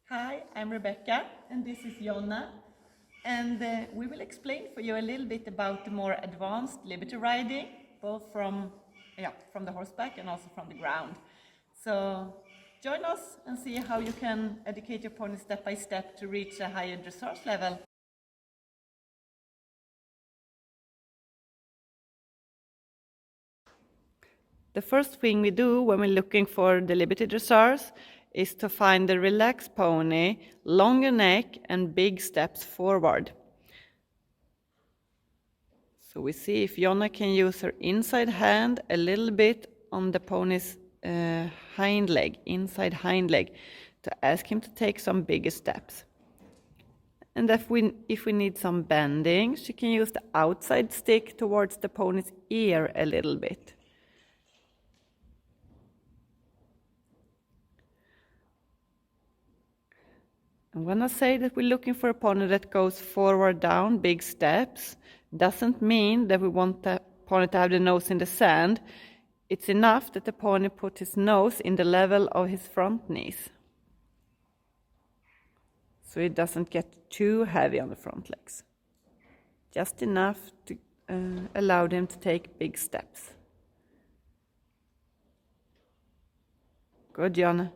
Hi, I'm Rebecca and this is Jonna, and we will explain for you a little bit about the more advanced liberty riding, both from the horseback and also from the ground. So join us and see how you can educate your pony step by step to reach a higher dressage level. The first thing we do when we're looking for the liberty dressage is to find the relaxed pony, longer neck and big steps forward. So we see if Jonna can use her inside hand a little bit on the pony's hind leg, inside hind leg, to ask him to take some bigger steps. And if we need some bending, she can use the outside stick towards the pony's ear a little bit. And when I say that we're looking for a pony that goes forward down big steps, doesn't mean that we want the pony to have the nose in the sand. It's enough that the pony put his nose in the level of his front knees, so it doesn't get too heavy on the front legs. Just enough to allow them to take big steps. Good, Jonna.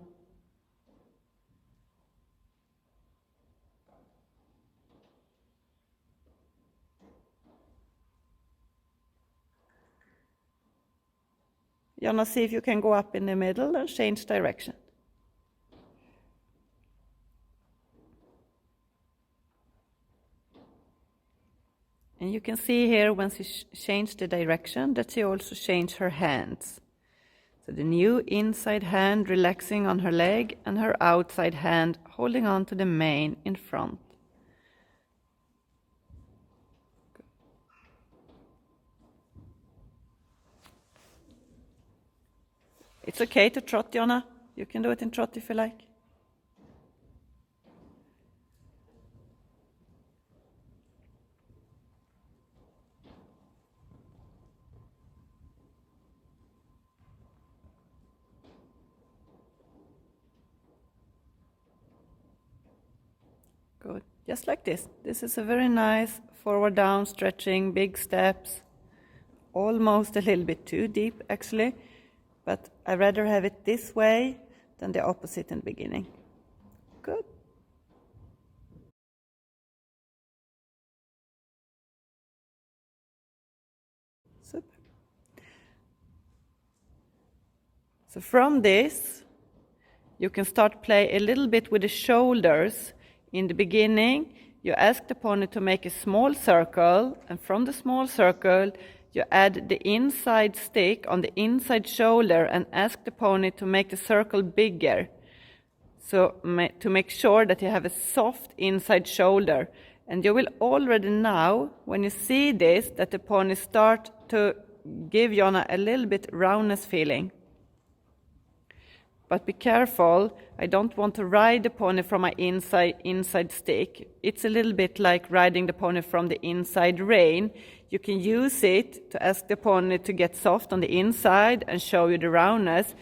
Jonna, see if you can go up in the middle and change direction. And you can see here when she changed the direction that she also changed her hands. So the new inside hand relaxing on her leg and her outside hand holding on to the mane in front. It's okay to trot, Jonna. You can do it in trot if you like. Good. Just like this. This is a very nice forward down stretching, big steps. Almost a little bit too deep actually, but I'd rather have it this way than the opposite in the beginning. Good. Super. So from this, you can start play a little bit with the shoulders. In the beginning, you ask the pony to make a small circle, and from the small circle, you add the inside stick on the inside shoulder and ask the pony to make the circle bigger. So to make sure that you have a soft inside shoulder. And you will already now, when you see this, that the pony start to give Jonna a little bit roundness feeling. But be careful, I don't want to ride the pony from my inside stick. It's a little bit like riding the pony from the inside rein. You can use it to ask the pony to get soft on the inside and show you the roundness,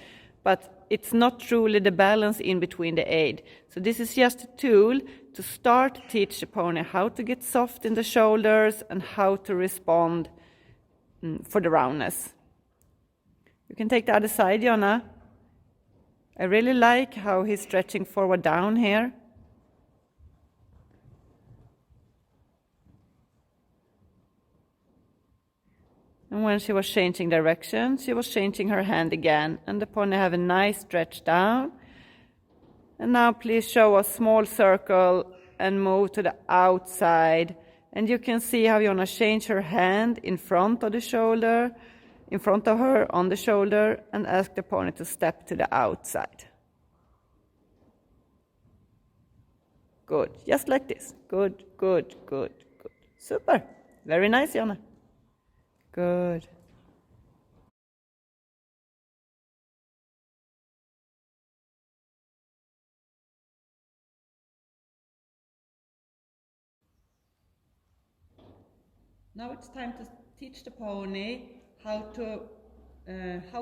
but it's not truly the balance in between the aid. So this is just a tool to start to teach the pony how to get soft in the shoulders and how to respond for the roundness. You can take the other side, Jonna. I really like how he's stretching forward down here. And when she was changing direction, she was changing her hand again, and the pony have a nice stretch down. And now please show a small circle and move to the outside. And you can see how Jonna change her hand in front of the shoulder, in front of her on the shoulder, and ask the pony to step to the outside. Good, just like this. Good, good, good, good. Super. Very nice, Jonna. Good. Now it's time to teach the pony how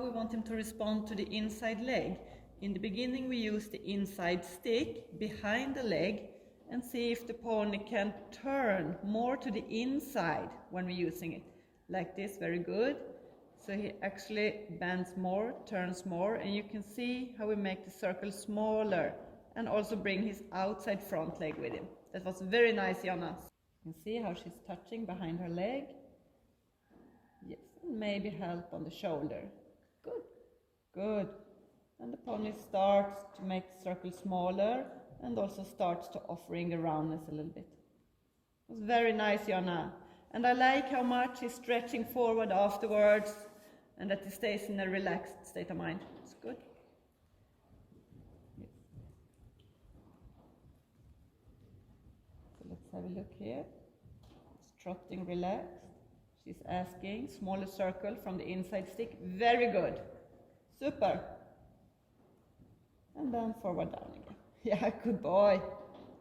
we want him to respond to the inside leg. In the beginning we use the inside stick behind the leg and see if the pony can turn more to the inside when we're using it. Like this, very good. So he actually bends more, turns more, and you can see how we make the circle smaller and also bring his outside front leg with him. That was very nice, Jonna. You can see how she's touching behind her leg. Yes, and maybe help on the shoulder. Good, good. And the pony starts to make the circle smaller and also starts to offering the roundness a little bit. It was very nice, Jonna. And I like how much he's stretching forward afterwards and that he stays in a relaxed state of mind. It's good. Yes. So let's have a look here. He's trotting relaxed. She's asking, smaller circle from the inside stick. Very good. Super. And then forward down again. Yeah, good boy.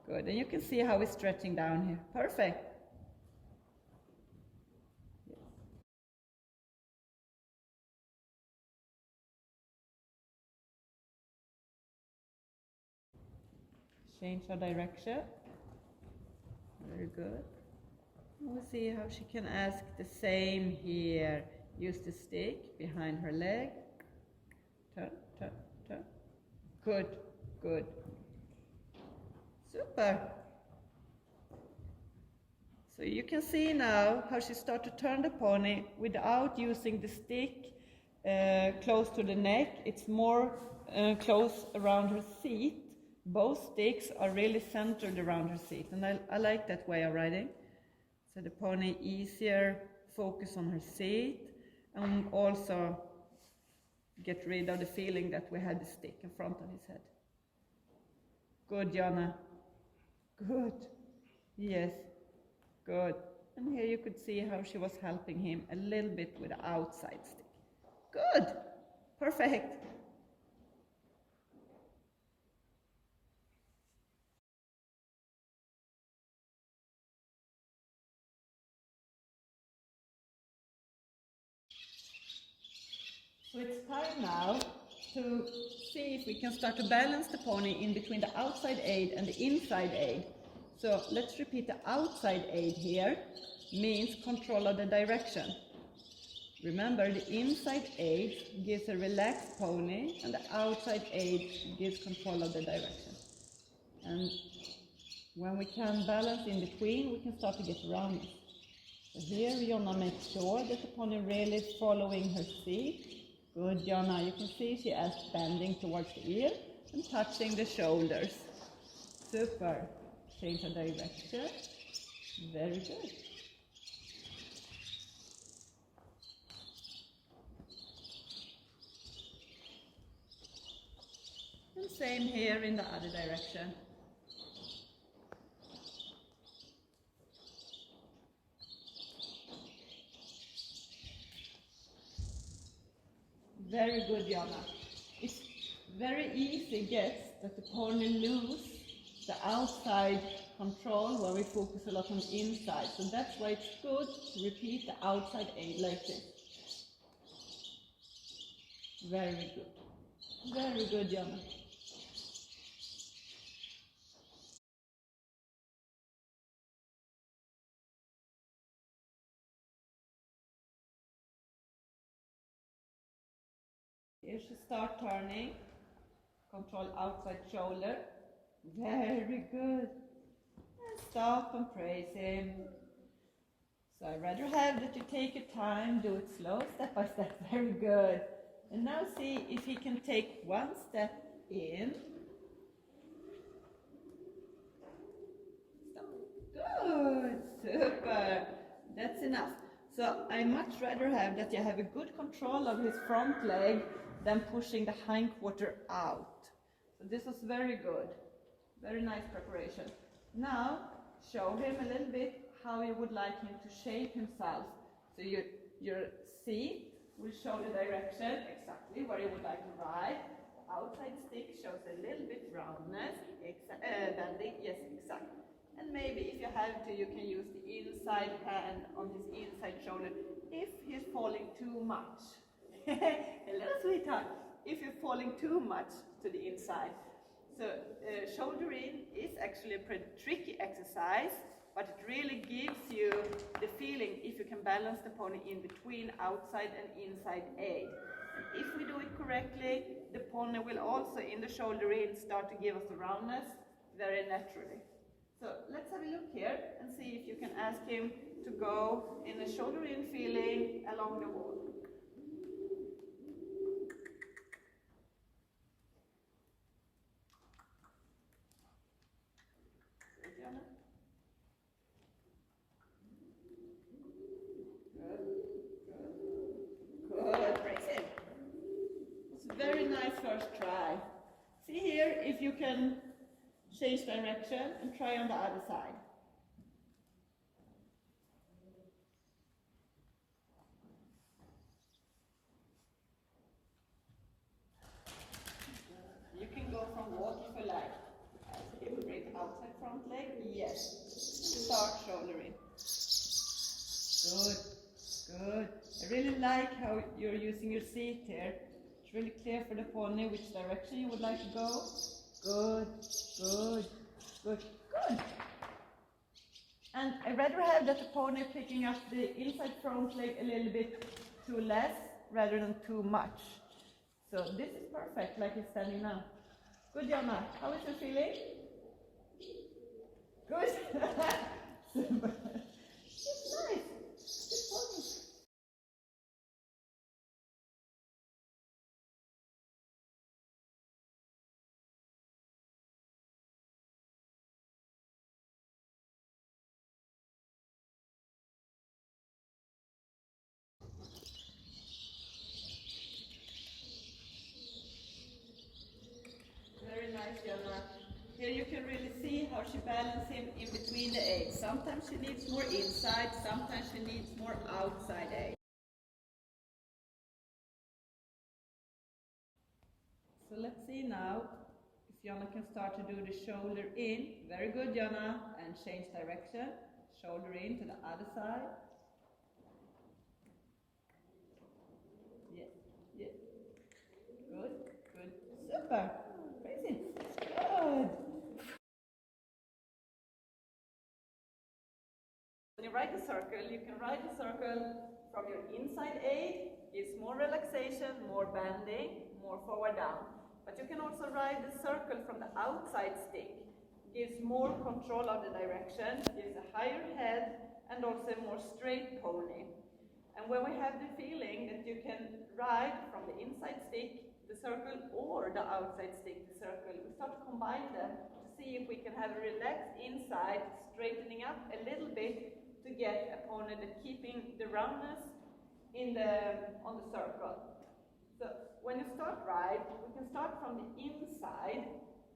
Good. And you can see how he's stretching down here. Perfect. Yes. Change her direction. Very good. We'll see how she can ask the same here. Use the stick behind her leg. Turn, turn, turn. Good, good. Super. So you can see now how she starts to turn the pony without using the stick close to the neck. It's more close around her seat. Both sticks are really centered around her seat, and I like that way of riding. So the pony easier focus on her seat and also get rid of the feeling that we had the stick in front of his head. Good, Jonna. Good. Yes. Good. And here you could see how she was helping him a little bit with the outside stick. Good. Perfect. So it's time now to see if we can start to balance the pony in between the outside aid and the inside aid. So let's repeat. The outside aid here means control of the direction. Remember, the inside aid gives a relaxed pony and the outside aid gives control of the direction. And when we can balance in between, we can start to get roundness. So here Jonna makes sure that the pony really is following her seat. Good, Jonna. You can see she is bending towards the ear and touching the shoulders. Super. Change her direction. Very good. And same here in the other direction. Very good, Jonna. It's very easy guess that the pony lose the outside control where we focus a lot on the inside. So that's why it's good to repeat the outside aid like this. Very good. Very good, Jonna. Here she start turning. Control outside shoulder. Very good. And stop and praise him. So I'd rather have that you take your time, do it slow, step by step. Very good. And now see if he can take one step in. Stop. Good. Super. That's enough. So I much rather have that you have a good control of his front leg than pushing the hindquarter out. So this was very good. Very nice preparation. Now show him a little bit how you would like him to shape himself. So your seat will show the direction exactly where you would like to ride. Outside stick shows a little bit roundness, bending, yes, exactly. And maybe if you have to, you can use the inside hand on his inside shoulder if he's falling too much. A little sweetheart. if you're falling too much to the inside. So shoulder in is actually a pretty tricky exercise, but it really gives you the feeling if you can balance the pony in between outside and inside aid. And if we do it correctly, the pony will also in the shoulder in start to give us the roundness very naturally. So let's have a look here and see if you can ask him to go in a shoulder in feeling along the wall. Good, Jonna. Good, praise him. It's a very nice first try. See here if you can change direction and try on the other side. You can go from walk if you like. He will bring outside front leg. Yes. Start shoulder in. Good. Good. I really like how you're using your seat here. It's really clear for the pony which direction you would like to go. Good. Good. Good. Good. And I'd rather have that the pony picking up the inside front leg a little bit too less rather than too much. So this is perfect, like it's standing now. Good, Jonna. How is your feeling? Good. Super. It's nice. Good pony. Very nice, Jonna. Here you can really see how she balances him in between the aids. Sometimes she needs more inside, sometimes she needs more outside aid. So let's see now if Jonna can start to do the shoulder in. Very good, Jonna. And change direction. Shoulder in to the other side. Yes, yes. Good, good. Super. Crazy. Good. When you ride the circle, you can ride the circle from your inside aid. Gives more relaxation, more bending, more forward down. But you can also ride the circle from the outside stick. Gives more control of the direction, gives a higher head and also a more straight pony. And when we have the feeling that you can ride from the inside stick, the circle, or the outside stick, the circle, we start to combine them to see if we can have a relaxed inside, straightening up a little bit to get a pony that keeping the roundness on the circle. So when you start ride, we can start from the inside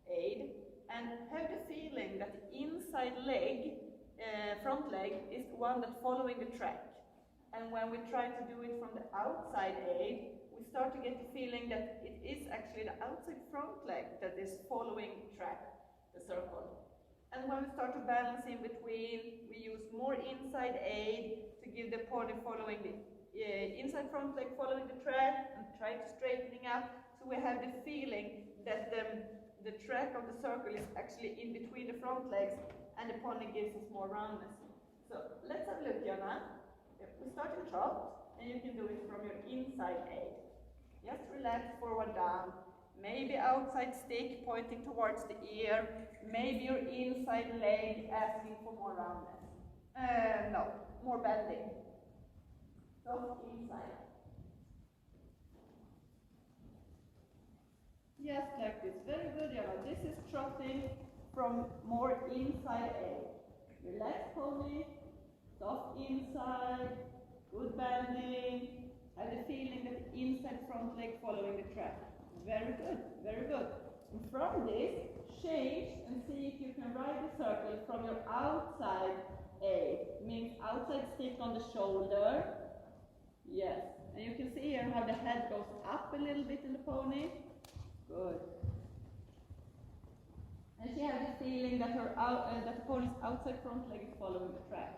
aid and have the feeling that the inside leg, front leg, is the one that's following the track. And when we try to do it from the outside aid, we start to get the feeling that it is actually the outside front leg that is following track, the circle. And when we start to balance in between, we use more inside aid to give the pony following the inside front leg following the track and try to straightening up, so we have the feeling that the track of the circle is actually in between the front legs and the pony gives us more roundness. So let's have a look, Jonna. We start in trot and you can do it from your inside aid. Just relax forward down, maybe outside stick pointing towards the ear, maybe your inside leg asking for more roundness. No, more bending. So inside. Just like this. Very good, Jonna. This is trotting from more inside aid. Relax pony, soft inside, good bending. Have the feeling that the inside front leg following the track. Very good, very good. And from this, change and see if you can ride the circle from your outside aid. Means outside stick on the shoulder. Yes, and you can see here how the head goes up a little bit in the pony. Good. And she has the feeling that that the pony's outside front leg is following the track.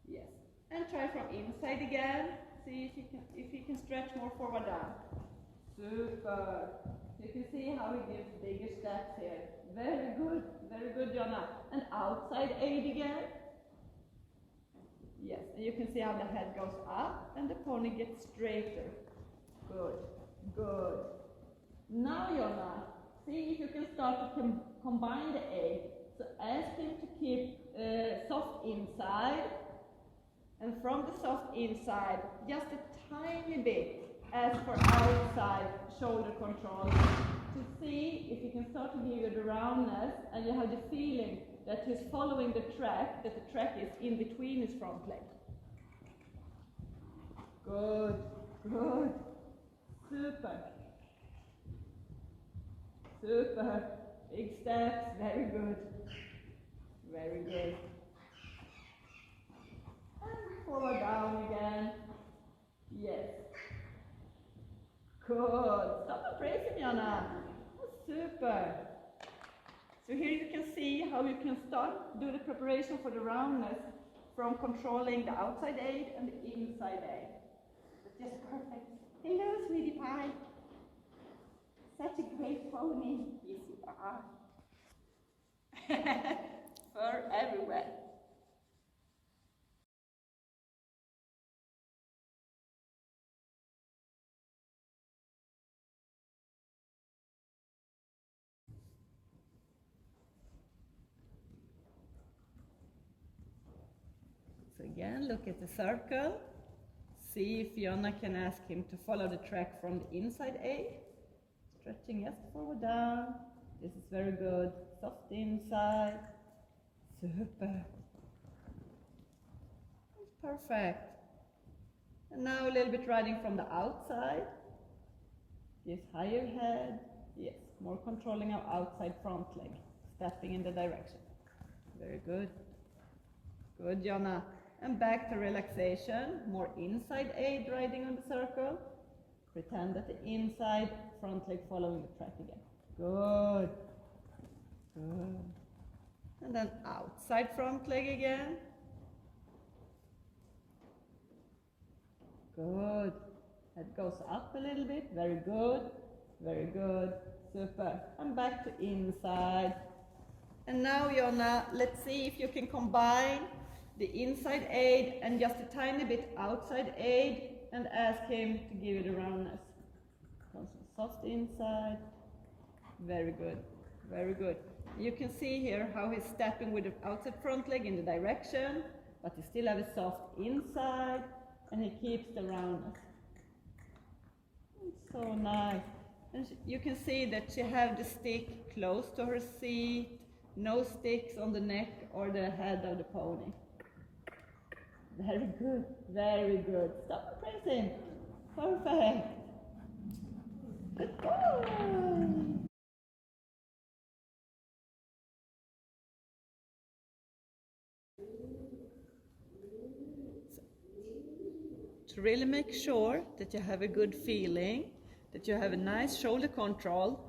Yes. And try from inside again. See if you can stretch more forward down. Super. You can see how he gives bigger steps here. Very good, Jonna. And outside aid again. Yes, and you can see how the head goes up and the pony gets straighter. Good. Now, Jonna, see if you can start to combine the aid. So ask him to keep soft inside, and from the soft inside, just a tiny bit, ask for outside shoulder control to see if you can start to give you the roundness and you have the feeling that he's following the track, that the track is in between his front leg. Good. Super. Big steps, very good. And forward down again. Yes. Good. Stop and praise him, Jonna. Super. So here you can see how you can start, do the preparation for the roundness from controlling the outside aid and the inside aid. It's just perfect. Hello, sweetie pie. Such a great pony. Yes, you are. Fur everywhere. So again, look at the circle. See if Jonna can ask him to follow the track from the inside aid. Stretching just forward down. This is very good. Soft inside. Super. That's perfect. And now a little bit riding from the outside. Yes, higher head. Yes, more controlling our outside front leg. Stepping in the direction. Very good. Good, Jonna. And back to relaxation. More inside aid riding on the circle. Pretend that the inside front leg following the track again. Good. And then outside front leg again. Good. Head goes up a little bit. Very good. Super. And back to inside. And now, Jonna, let's see if you can combine the inside aid and just a tiny bit outside aid and ask him to give you the roundness. Soft inside. Very good. You can see here how he's stepping with the outside front leg in the direction, but he still has a soft inside and he keeps the roundness. It's so nice. And you can see that she has the stick close to her seat, no sticks on the neck or the head of the pony. Very good. Stop and praise him. Perfect. Good boy. To really make sure that you have a good feeling, that you have a nice shoulder control,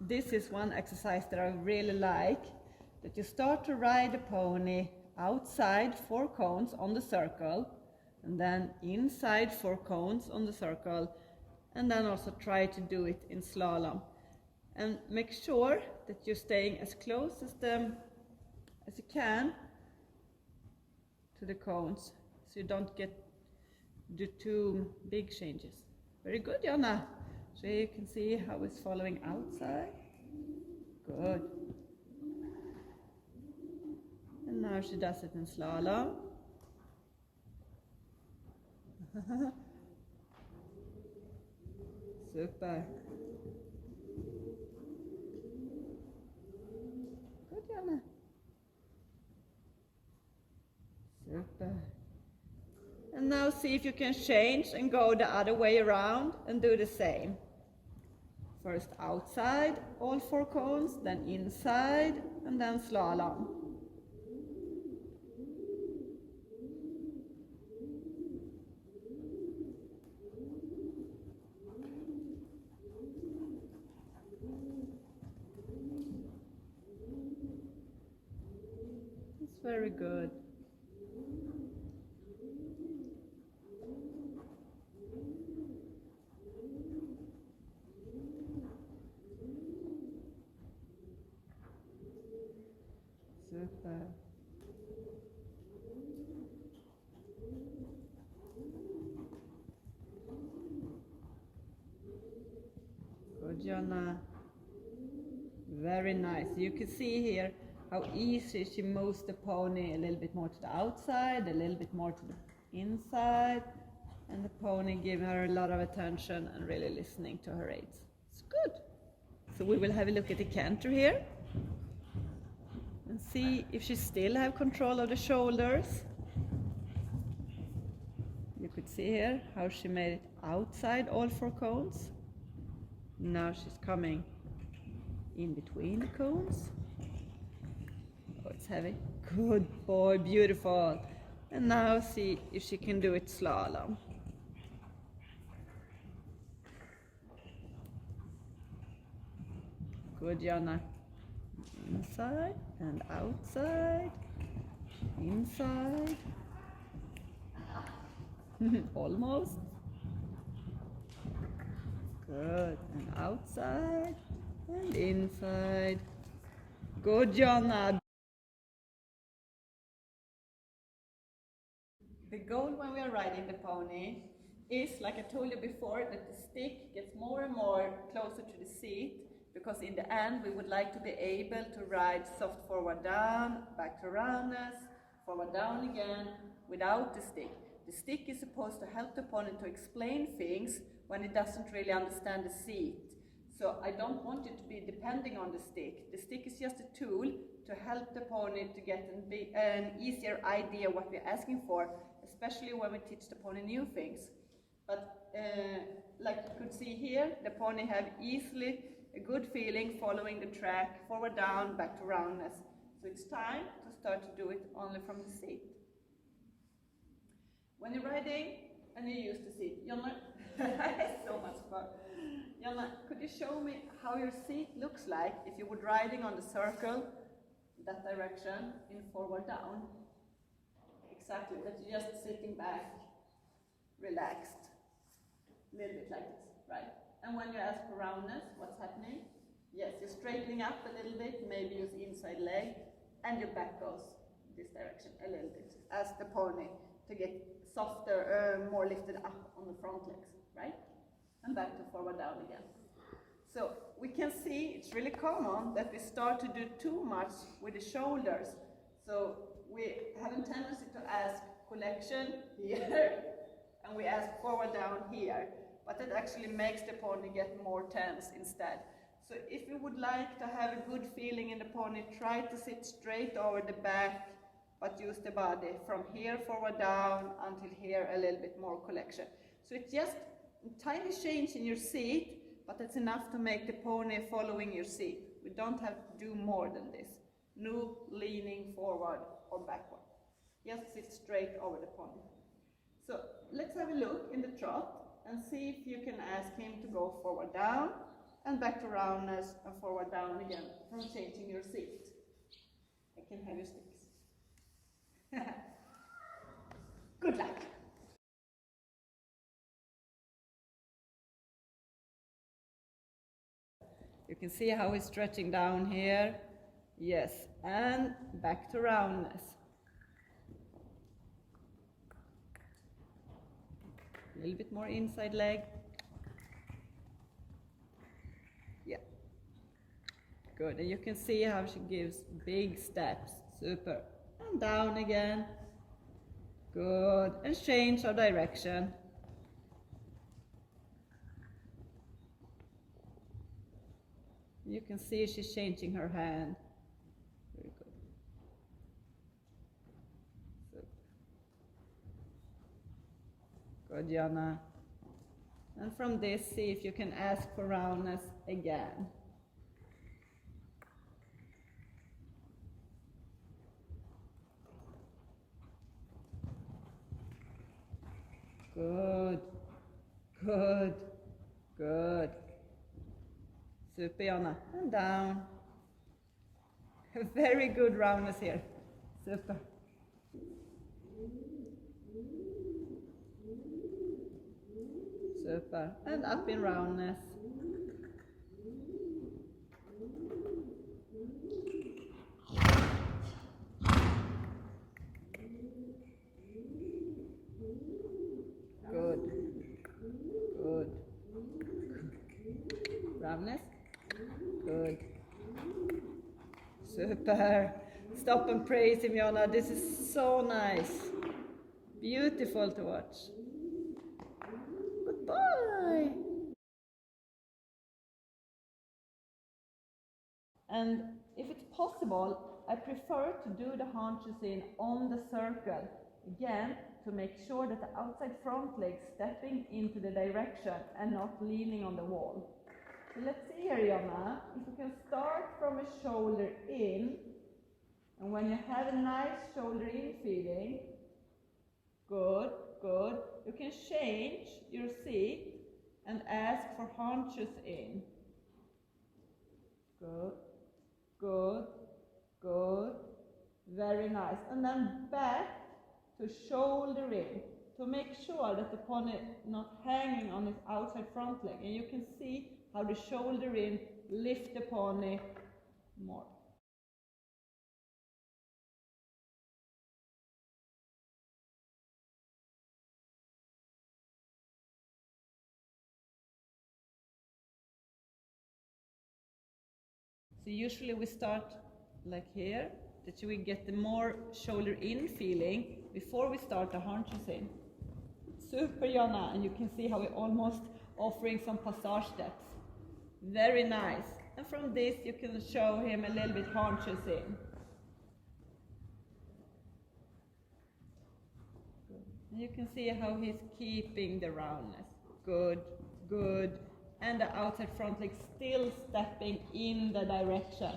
this is one exercise that I really like, that you start to ride the pony outside 4 cones on the circle, and then inside 4 cones on the circle, and then also try to do it in slalom. And make sure that you're staying as close as you can to the cones, so you don't do too big changes. Very good, Jonna. So you can see how it's following outside. Good. And now she does it in slalom. Super. Good, Jonna. Super. And now see if you can change and go the other way around and do the same. First outside, all 4 cones, then inside, and then slalom. It's very good. Good, Jonna. Very nice. You can see here how easy she moves the pony a little bit more to the outside, a little bit more to the inside, and the pony giving her a lot of attention and really listening to her aids. It's good. So we will have a look at the canter here and see if she still have control of the shoulders. You could see here how she made it outside all 4 cones. Now she's coming in between the cones. Oh, it's heavy. Good boy, beautiful. And now see if she can do it slalom. Good, Jonna. Inside and outside. Inside. Almost. Good. And outside and inside. Good, Jonna. The goal when we are riding the pony is, like I told you before, that the stick gets more and more closer to the seat, because in the end we would like to be able to ride soft forward down, back to roundness, forward down again, without the stick. The stick is supposed to help the pony to explain things when it doesn't really understand the seat. So I don't want you to be depending on the stick. The stick is just a tool to help the pony to get an easier idea what we're asking for, especially when we teach the pony new things. But like you could see here, the pony have easily a good feeling following the track, forward down, back to roundness. So it's time to start to do it only from the seat. When you're riding and you use the seat, Jonna, so much fun. Jonna, could you show me how your seat looks like if you were riding on the circle, that direction, in forward down? Exactly, that you're just sitting back, relaxed, a little bit like this, right? And when you ask for roundness, what's happening? Yes, you're straightening up a little bit, maybe use inside leg, and your back goes this direction a little bit, as the pony, to get softer, more lifted up on the front legs, right? And back to forward down again. So we can see it's really common that we start to do too much with the shoulders. So we have a tendency to ask collection here, and we ask forward down here. But that actually makes the pony get more tense instead. So if you would like to have a good feeling in the pony, try to sit straight over the back, but use the body from here forward down until here a little bit more collection. So it's just a tiny change in your seat, but that's enough to make the pony following your seat. We don't have to do more than this. No leaning forward or backward. Just sit straight over the pony. So let's have a look in the trot and see if you can ask him to go forward down and back to roundness and forward down again from changing your seat. I can have your sticks. Good luck. You can see how he's stretching down here. Yes, and back to roundness. A little bit more inside leg. Yeah. Good, and you can see how she gives big steps. Super. And down again. Good, and change our direction. You can see she's changing her hand. Very good. Super. Good, Jonna. And from this, see if you can ask for roundness again. Good, good, good. Super, Jonna. And down. Very good roundness here. Super. Super. And up in roundness. Good. Good. Roundness. Good. Super. Stop and praise him, Jonna. This is so nice. Beautiful to watch. Goodbye. And if it's possible, I prefer to do the haunches in on the circle. Again, to make sure that the outside front leg stepping into the direction and not leaning on the wall. So let's see here, Jonna, if we can start from a shoulder in, and when you have a nice shoulder in feeling, good, good, you can change your seat and ask for haunches in. Good, good, good, very nice. And then back to shoulder in, to make sure that the pony not hanging on its outside front leg. And you can see how the shoulder in lift the pony more. So usually we start like here, that we get the more shoulder in feeling before we start the haunches in. Super, Jonna, and you can see how we're almost offering some passage steps. Very nice. And from this you can show him a little bit haunches in. Good. And you can see how he's keeping the roundness. Good, good. And the outside front leg still stepping in the direction.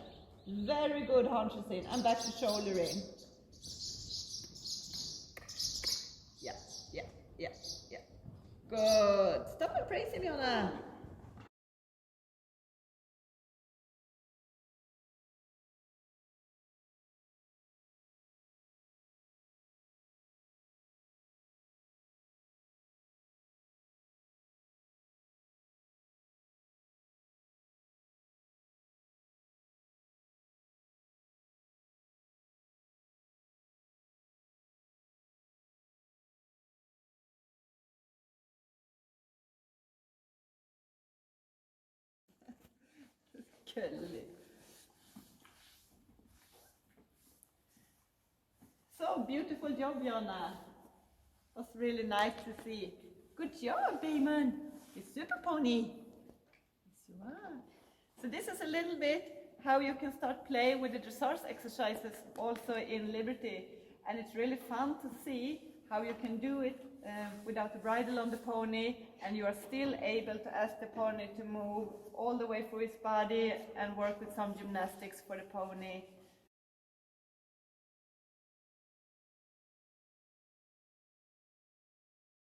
Very good haunches in, and back to shoulder in. Yeah, yeah, yeah, yeah. Good. Stop and praise him, Jonna. So beautiful job, Jonna. It was really nice to see. Good job, Eamonn. You're super pony. Yes, you are. So this is a little bit how you can start playing with the dressage exercises also in Liberty. And it's really fun to see how you can do it without the bridle on the pony, and you are still able to ask the pony to move all the way through his body and work with some gymnastics for the pony